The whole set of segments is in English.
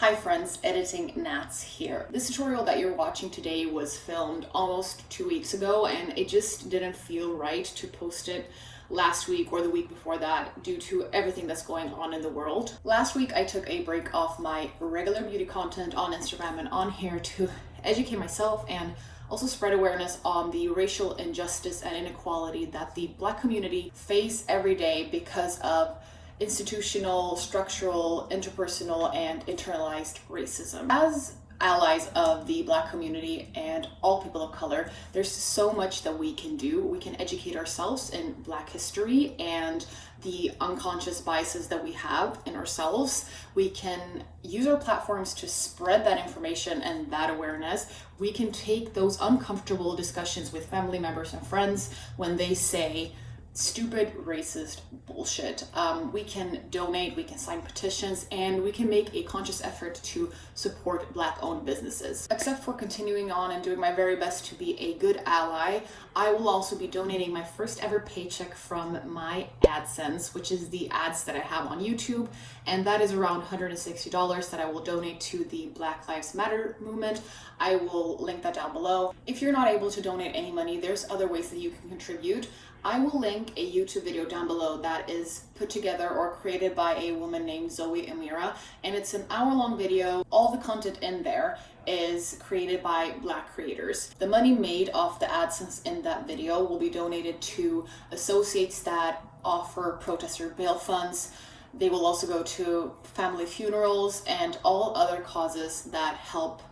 Hi friends, Editing Nats here. This tutorial that you're watching today was filmed almost 2 weeks ago and it just didn't feel right to post it last week or the week before that due to everything that's going on in the world. Last week I took a break off my regular beauty content on Instagram and on here to educate myself and also spread awareness on the racial injustice and inequality that the Black community face every day because of institutional, structural, interpersonal, and internalized racism. As allies of the Black community and all people of color, there's so much that we can do. We can educate ourselves in Black history and the unconscious biases that we have in ourselves. We can use our platforms to spread that information and that awareness. We can take those uncomfortable discussions with family members and friends when they say stupid racist bullshit. We can donate, we can sign petitions, and we can make a conscious effort to support Black-owned businesses. Except for continuing on and doing my very best to be a good ally, I will also be donating my first ever paycheck from my AdSense, which is the ads that I have on YouTube, and that is around $160 that I will donate to the Black Lives Matter movement. I will link that down below. If you're not able to donate any money, there's other ways that you can contribute. I will link a YouTube video down below that is put together or created by a woman named Zoe Amira, and it's an hour-long video. All the content in there is created by Black creators. The money made off the AdSense in that video will be donated to associates that offer protester bail funds. They will also go to family funerals and all other causes that help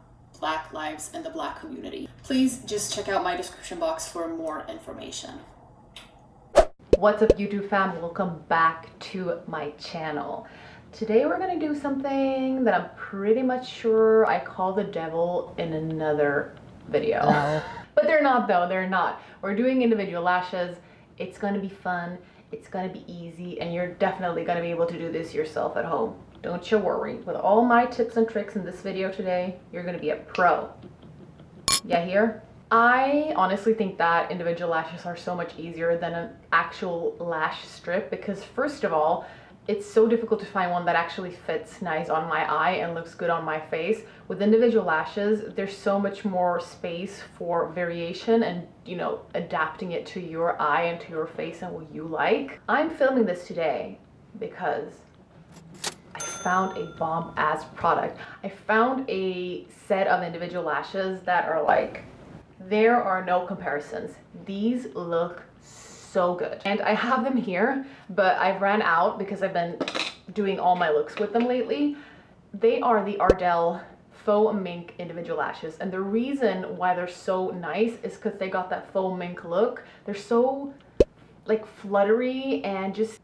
Black lives and the Black community. Please just check out my description box for more information. What's up YouTube fam, welcome back to my channel. Today we're gonna do something that I'm pretty much sure I call the devil in another video. No. But they're not though, they're not. We're doing individual lashes. It's gonna be fun, it's gonna be easy, and you're definitely gonna be able to do this yourself at home. Don't you worry. With all my tips and tricks in this video today, you're gonna be a pro. Yeah, here? I honestly think that individual lashes are so much easier than an actual lash strip because first of all, it's so difficult to find one that actually fits nice on my eye and looks good on my face. With individual lashes, there's so much more space for variation and, you know, adapting it to your eye and to your face and what you like. I'm filming this today because I found a bomb-ass product. I found a set of individual lashes that are like, there are no comparisons. These look so good. And I have them here, but I've ran out because I've been doing all my looks with them lately. They are the Ardell Faux Mink individual lashes. And the reason why they're so nice is because they got that faux mink look. They're so like fluttery and just,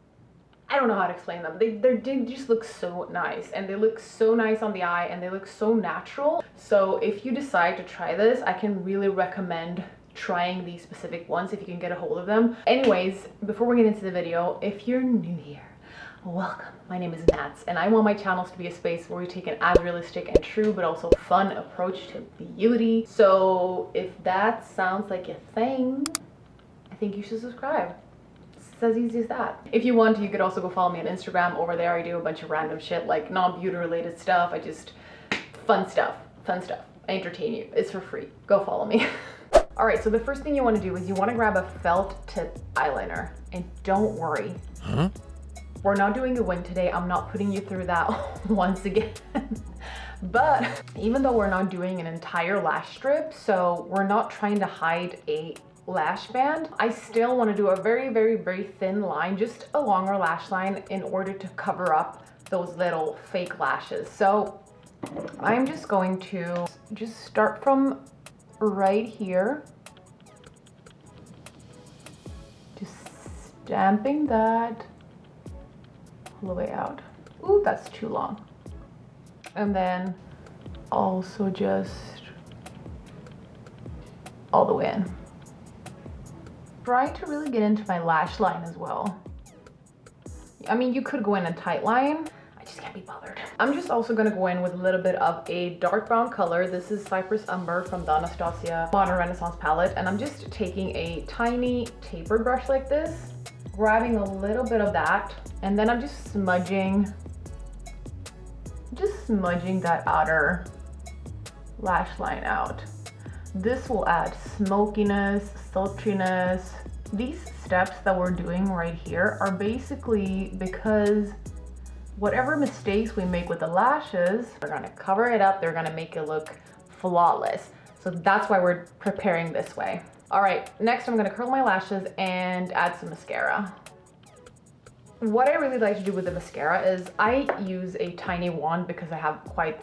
I don't know how to explain them. They just look so nice and they look so nice on the eye and they look so natural. So if you decide to try this, I can really recommend trying these specific ones if you can get a hold of them. Anyways, before we get into the video, if you're new here, welcome. My name is Nats and I want my channels to be a space where we take an as realistic and true but also fun approach to beauty. So if that sounds like your thing, I think you should subscribe. As easy as that. If you want, you could also go follow me on Instagram. Over there I do a bunch of random shit, like non-beauty related stuff. I just fun stuff. I entertain you. It's for free. Go follow me. All right, so the first thing you want to do is you want to grab a felt tip eyeliner, and don't worry, we're not doing a wing today. I'm not putting you through that once again. But even though we're not doing an entire lash strip, so we're not trying to hide a lash band, I still want to do a very, very, very thin line, just along our lash line in order to cover up those little fake lashes. So I'm just going to just start from right here, just stamping that all the way out. Ooh, that's too long. And then also just all the way in. Try to really get into my lash line as well. I mean, you could go in a tight line. I just can't be bothered. I'm just also gonna go in with a little bit of a dark brown color. This is Cypress Umber from the Anastasia Modern Renaissance palette. And I'm just taking a tiny tapered brush like this, grabbing a little bit of that, and then I'm just smudging just smudging that outer lash line out. This will add smokiness, sultriness. These steps that we're doing right here are basically because whatever mistakes we make with the lashes, they're gonna cover it up, they're gonna make it look flawless. So that's why we're preparing this way. All right, next I'm gonna curl my lashes and add some mascara. What I really like to do with the mascara is I use a tiny wand because I have quite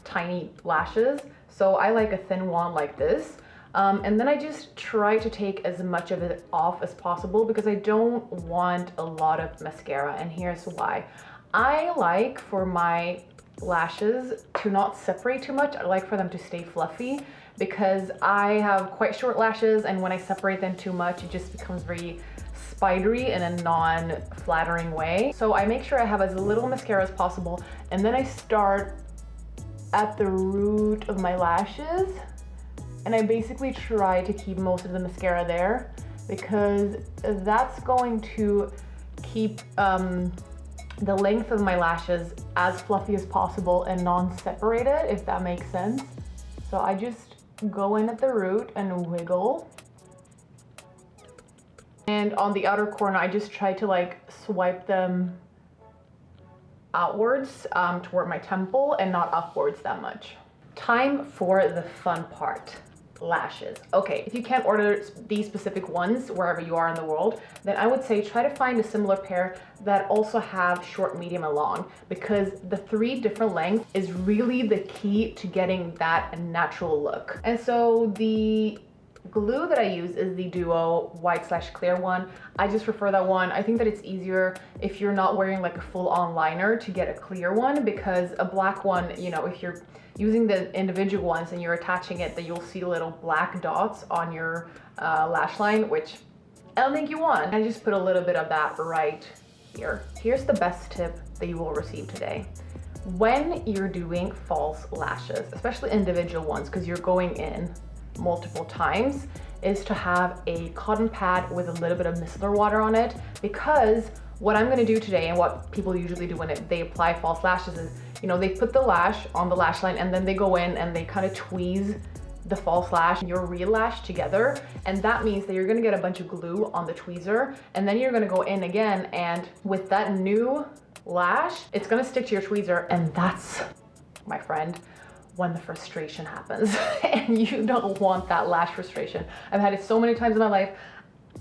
tiny lashes. So I like a thin wand like this. And then I just try to take as much of it off as possible because I don't want a lot of mascara, and here's why. I like for my lashes to not separate too much. I like for them to stay fluffy because I have quite short lashes, and when I separate them too much, it just becomes very spidery in a non-flattering way. So I make sure I have as little mascara as possible, and then I start at the root of my lashes, and I basically try to keep most of the mascara there because that's going to keep the length of my lashes as fluffy as possible and non-separated, if that makes sense. So I just go in at the root and wiggle. And on the outer corner, I just try to like swipe them outwards toward my temple and not upwards that much. Time for the fun part. Lashes. Okay, if you can't order these specific ones wherever you are in the world, then I would say try to find a similar pair that also have short, medium, and long, because the 3 different lengths is really the key to getting that natural look. And so the glue that I use is the Duo white/clear one. I just prefer that one. I think that it's easier if you're not wearing like a full-on liner to get a clear one, because a black one, you know, if you're using the individual ones and you're attaching it, that you'll see little black dots on your lash line, which I don't think you want. I just put a little bit of that right here. Here's the best tip that you will receive today. When you're doing false lashes, especially individual ones, because you're going in multiple times, is to have a cotton pad with a little bit of micellar water on it, because what I'm going to do today, and what people usually do when they apply false lashes, is, you know, they put the lash on the lash line and then they go in and they kind of tweeze the false lash and your real lash together, and that means that you're going to get a bunch of glue on the tweezer, and then you're going to go in again, and with that new lash, it's going to stick to your tweezer, and that's, my friend, when the frustration happens. And you don't want that lash frustration. I've had it so many times in my life,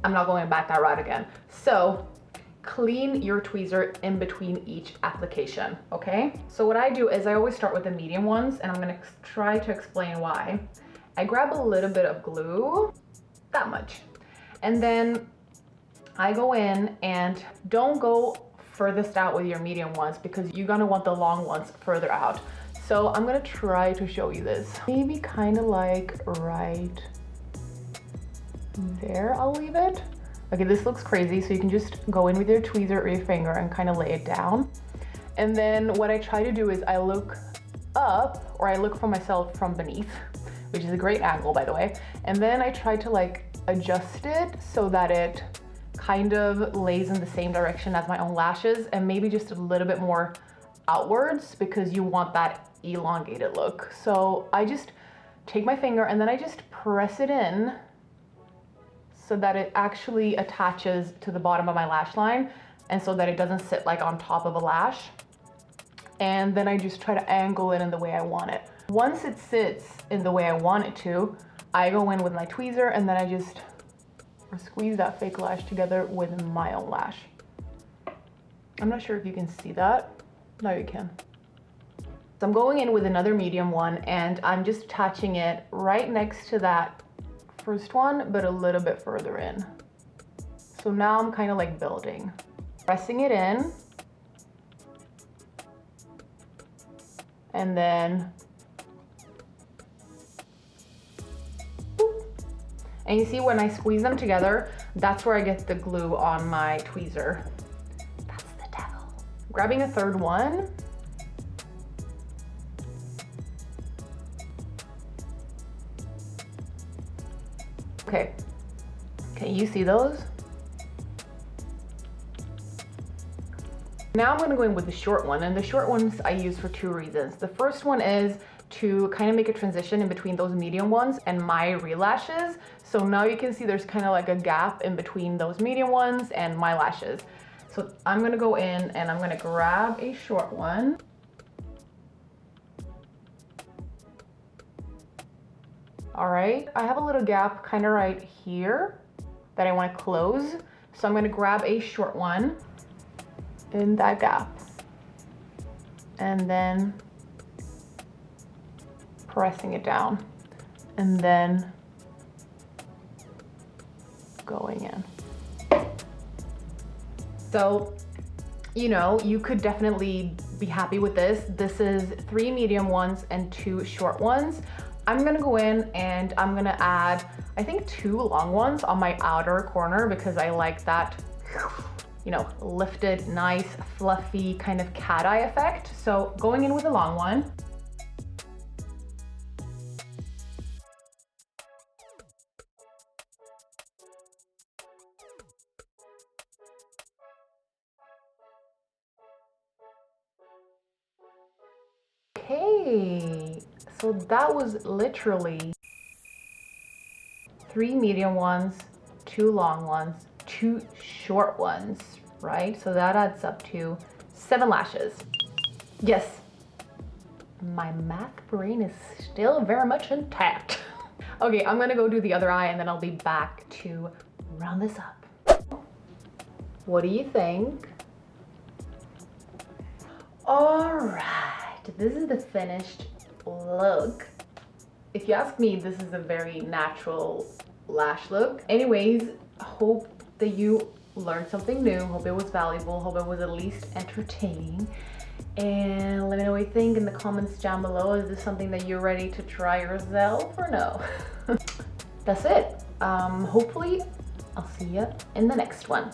I'm not going back that route again. So clean your tweezer in between each application, okay? So what I do is I always start with the medium ones, and I'm gonna try to explain why. I grab a little bit of glue, that much, and then I go in, and don't go furthest out with your medium ones because you're gonna want the long ones further out. So I'm gonna try to show you this. Maybe kind of like right there, I'll leave it. Okay, this looks crazy, so you can just go in with your tweezer or your finger and kind of lay it down. And then what I try to do is I look up, or I look for myself from beneath, which is a great angle, by the way. And then I try to like adjust it so that it kind of lays in the same direction as my own lashes, and maybe just a little bit more outwards because you want that elongated look. So I just take my finger and then I just press it in so that it actually attaches to the bottom of my lash line, and so that it doesn't sit like on top of a lash. And then I just try to angle it in the way I want it. Once it sits in the way I want it to, I go in with my tweezer and then I just squeeze that fake lash together with my own lash. I'm not sure if you can see that. No, you can. So I'm going in with another medium one, and I'm just attaching it right next to that first one, but a little bit further in. So now I'm kind of like building. Pressing it in. And then, boop. And you see when I squeeze them together, that's where I get the glue on my tweezer. That's the devil. Grabbing a third one. Okay, you see those? Now I'm gonna go in with the short one, and the short ones I use for two reasons. The first one is to kind of make a transition in between those medium ones and my real lashes. So now you can see there's kind of like a gap in between those medium ones and my lashes. So I'm gonna go in and I'm gonna grab a short one. All right, I have a little gap kind of right here that I want to close. So I'm going to grab a short one in that gap and then pressing it down and then going in. So, you know, you could definitely be happy with this. This is 3 medium ones and 2 short ones. I'm gonna go in and I'm gonna add, I think 2 long ones on my outer corner because I like that, you know, lifted, nice, fluffy kind of cat eye effect. So going in with a long one. Okay, so that was literally 3 medium ones, 2 long ones, 2 short ones, right? So that adds up to 7 lashes. Yes, my math brain is still very much intact. Okay, I'm gonna go do the other eye and then I'll be back to round this up. What do you think? All right, this is the finished look. If you ask me, this is a very natural lash look. Anyways, hope that you learned something new. Hope it was valuable. Hope it was at least entertaining. And let me know what you think in the comments down below. Is this something that you're ready to try yourself or no? That's it. Hopefully, I'll see you in the next one.